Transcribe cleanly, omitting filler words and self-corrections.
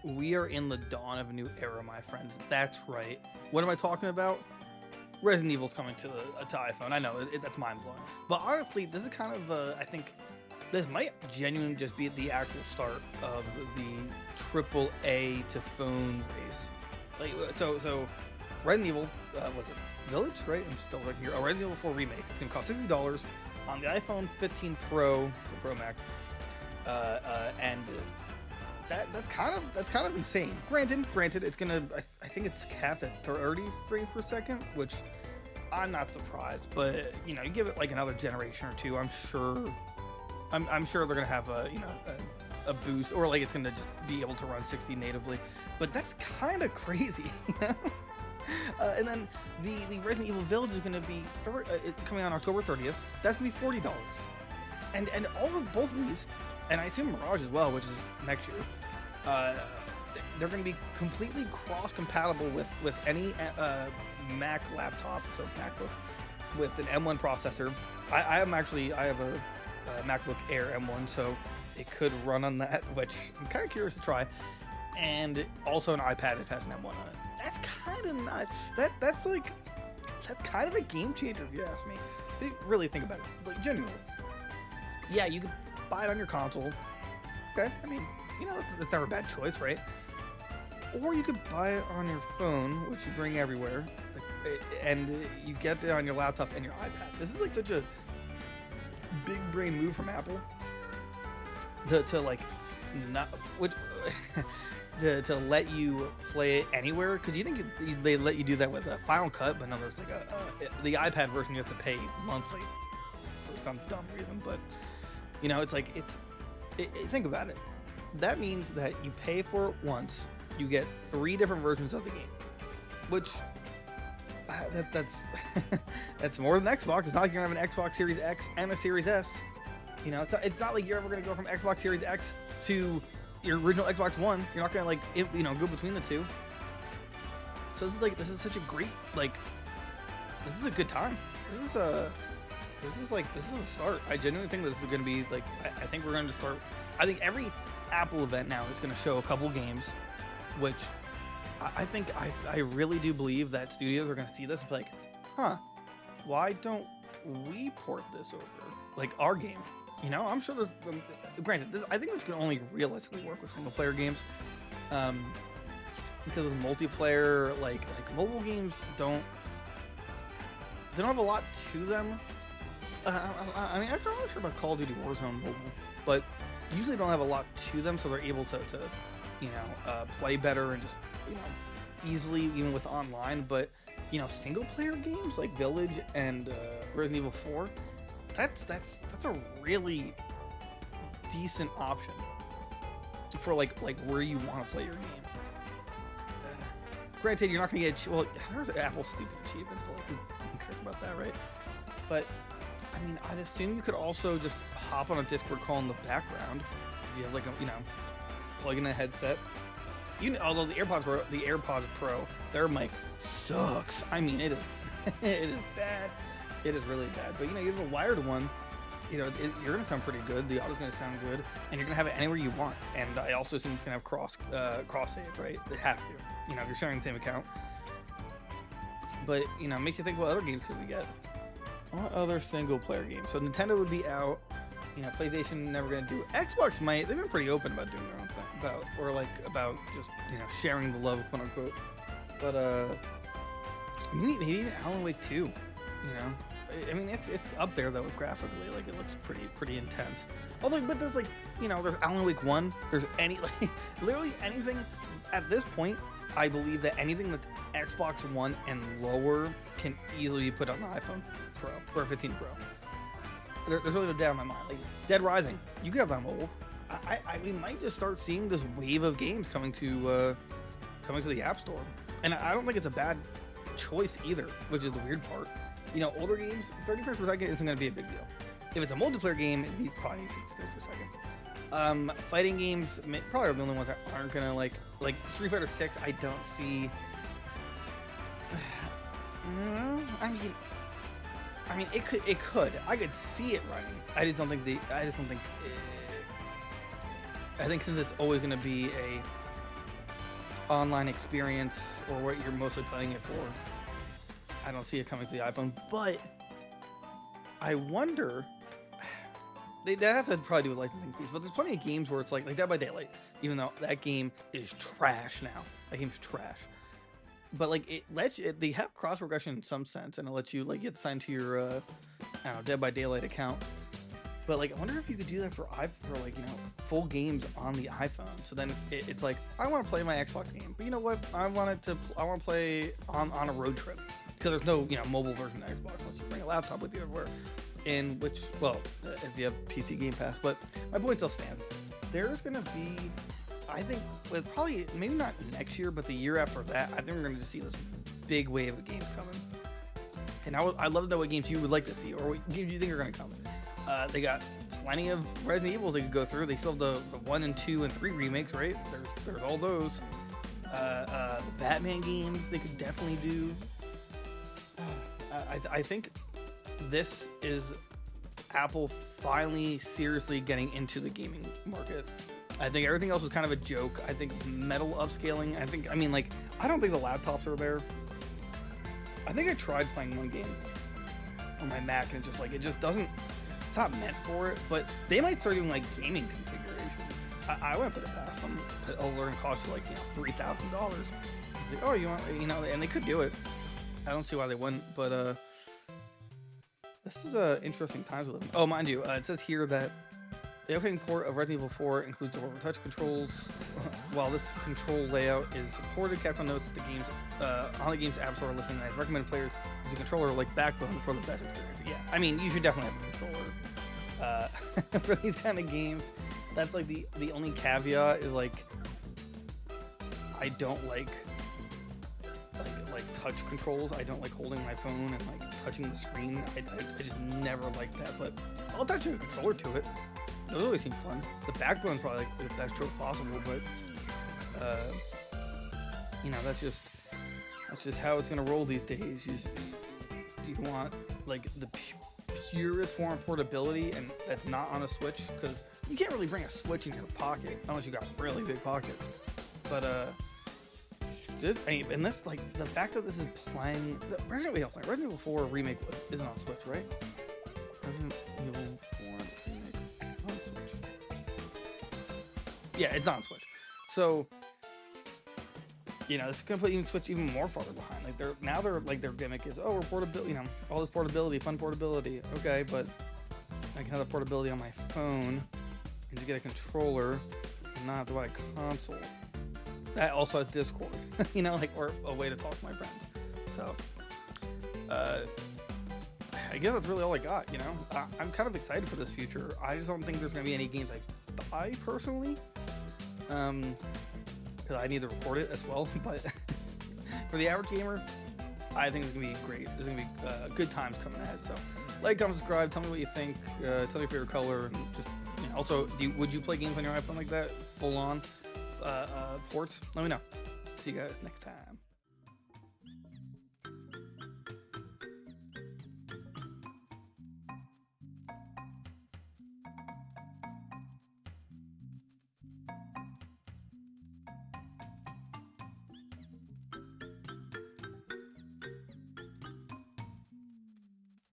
We are in the dawn of a new era, my friends. That's right. What am I talking about? Resident Evil's coming to iPhone. I know that's mind blowing, but honestly, this is kind of I think this might genuinely just be the actual start of the triple A to phone race. Like so, Resident Evil was it Village? Right? I'm still looking here. Oh, Resident Evil 4 remake. It's gonna cost $60 on the iPhone 15 Pro, so Pro Max, and that's kind of insane. Granted, it's gonna. I think it's capped at 30 frames per second, which I'm not surprised. But you know, you give it like another generation or two, I'm sure they're gonna have a boost, or like it's gonna just be able to run 60 natively. But that's kind of crazy. And then the Resident Evil Village is gonna be coming on October 30th. That's gonna be $40. And all of both of these, and I assume Mirage as well, which is next year, they're going to be completely cross-compatible with any Mac laptop, so MacBook, with an M1 processor. I have a MacBook Air M1, so it could run on that, which I'm kind of curious to try. And also an iPad if it has an M1 on it. That's kind of nuts. That's kind of a game changer if you ask me. If you really think about it, like genuinely. Yeah, you could buy it on your console. Okay, I mean, you know, it's never a bad choice, right? Or you could buy it on your phone, which you bring everywhere, and you get it on your laptop and your iPad. This is like such a big brain move from Apple to like not which to let you play it anywhere. Because you think they let you do that with a Final Cut, but no, there's like the iPad version you have to pay monthly for some dumb reason. But you know, it's like think about it. That means that you pay for it once, you get 3 different versions of the game, which that's that's more than Xbox. It's not like you're gonna have an Xbox Series X and a Series S. You know, it's not like you're ever gonna go from Xbox Series X to your original Xbox One. You're not gonna go between the two. So this is such a great, this is a good time. This is a start. I genuinely think this is going to be I think we're going to start. I think every Apple event now is going to show a couple games, which I really do believe that studios are going to see this and be like, huh, why don't we port this over like our game? You know, I'm sure there's. Granted, I think this can only realistically work with single player games, because with multiplayer, like mobile games don't have a lot to them. I mean, I'm not really sure about Call of Duty Warzone mobile, but usually don't have a lot to them, so they're able to play better and just, easily, even with online. But, single player games like Village and Resident Evil 4, that's a really decent option for like where you want to play your game. Granted, you're not going to get, there's Apple stupid achievements, but who cares about that, right? But I mean, I'd assume you could also just hop on a Discord call in the background if you have plug in a headset. Although the AirPods Pro, their mic sucks. I mean, it is it is bad. It is really bad. But you have a wired one. You're gonna sound pretty good. The audio's gonna sound good, and you're gonna have it anywhere you want. And I also assume it's gonna have cross save, right? It has to. If you're sharing the same account. But it makes you think, what other games could we get? What other single player games? So Nintendo would be out. PlayStation never gonna do it. Xbox might. They've been pretty open about doing their own thing about just sharing the love, quote unquote. But maybe even Alan Wake 2. I mean, it's up there though graphically. Like, it looks pretty intense. Although, but there's there's Alan Wake 1. There's literally anything at this point. I believe that anything that's Xbox One and lower can easily be put on an iPhone Pro or 15 Pro. There's really no doubt in my mind. Like Dead Rising, you can have that on mobile. We might just start seeing this wave of games coming to the App Store, and I don't think it's a bad choice either, which is the weird part. Older games, 30 frames per second isn't going to be a big deal. If it's a multiplayer game, it probably needs 60 frames per second. Fighting games probably are the only ones that aren't gonna like Street Fighter 6. I don't see. I mean, it could. I could see it running. I think since it's always gonna be online experience or what you're mostly playing it for, I don't see it coming to the iPhone. But I wonder, they have to probably do with licensing fees, but there's plenty of games where it's like Dead by Daylight, even though that game is trash now. That game's trash. But like it lets you, they have cross progression in some sense, and it lets you like get signed to your I don't know, Dead by Daylight account. But like I wonder if you could do that for like, you know, full games on the iPhone. So then it's like I want to play my Xbox game, but you know what? I want to play on a road trip because there's no, you know, mobile version of Xbox unless you bring a laptop with you everywhere. In which, well, if you have PC Game Pass. But my point still stands. There's gonna be, I think, with probably maybe not next year, but the year after that, I think we're gonna just see this big wave of games coming. And I'd love to know what games you would like to see, or what games you think are gonna come. They got plenty of Resident Evil they could go through. They still have the 1 and 2 and 3 remakes, right? There's all those. The Batman games they could definitely do. I think this is Apple finally seriously getting into the gaming market. I think everything else was kind of a joke. I think metal upscaling. I don't think the laptops are there. I think I tried playing one game on my Mac and it just doesn't. It's not meant for it. But they might start doing like gaming configurations. I wouldn't put it past them. Oh, they're gonna cost you like, you know, $3,000. Like, oh, you want, you know, and they could do it. I don't see why they wouldn't. But this is interesting times with them. Oh, mind you, it says here that the upcoming port of Resident Evil 4 includes over touch controls. While this control layout is supported, Capcom notes that the game's on the game's App Store listing has recommended players use a controller like Backbone for the best experience. Yeah, I mean, you should definitely have a controller for these kind of games. That's like the only caveat is like I don't like touch controls. I don't like holding my phone and like touching the screen. I just never like that. But I'll attach a controller to it. Those always seem fun. The Backbone's probably like the best trope possible, but you know, that's just how it's gonna roll these days. You want like the purest form of portability, and that's not on a Switch, because you can't really bring a Switch in your pocket unless you got really big pockets. But and this, like, the fact that this is playing Resident Evil 4 remake isn't on Switch, right? Resident Evil 4 remake on Switch. Yeah, it's not on Switch. So, you know, it's completely Switch even more farther behind. Like their gimmick is, oh, we're portability, you know, all this portability, fun portability. Okay, but I can have the portability on my phone and to get a controller and not have to buy a console. That also has Discord, you know, like, or a way to talk to my friends. So, I guess that's really all I got, you know. I'm kind of excited for this future. I just don't think there's going to be any games I buy personally, because I need to record it as well. But for the average gamer, I think it's going to be great. There's going to be good times coming ahead. So, like, comment, subscribe, tell me what you think, tell me your favorite color, and just, you know, also, would you play games on your iPhone like that, full on? Ports? Let me know. See you guys next time.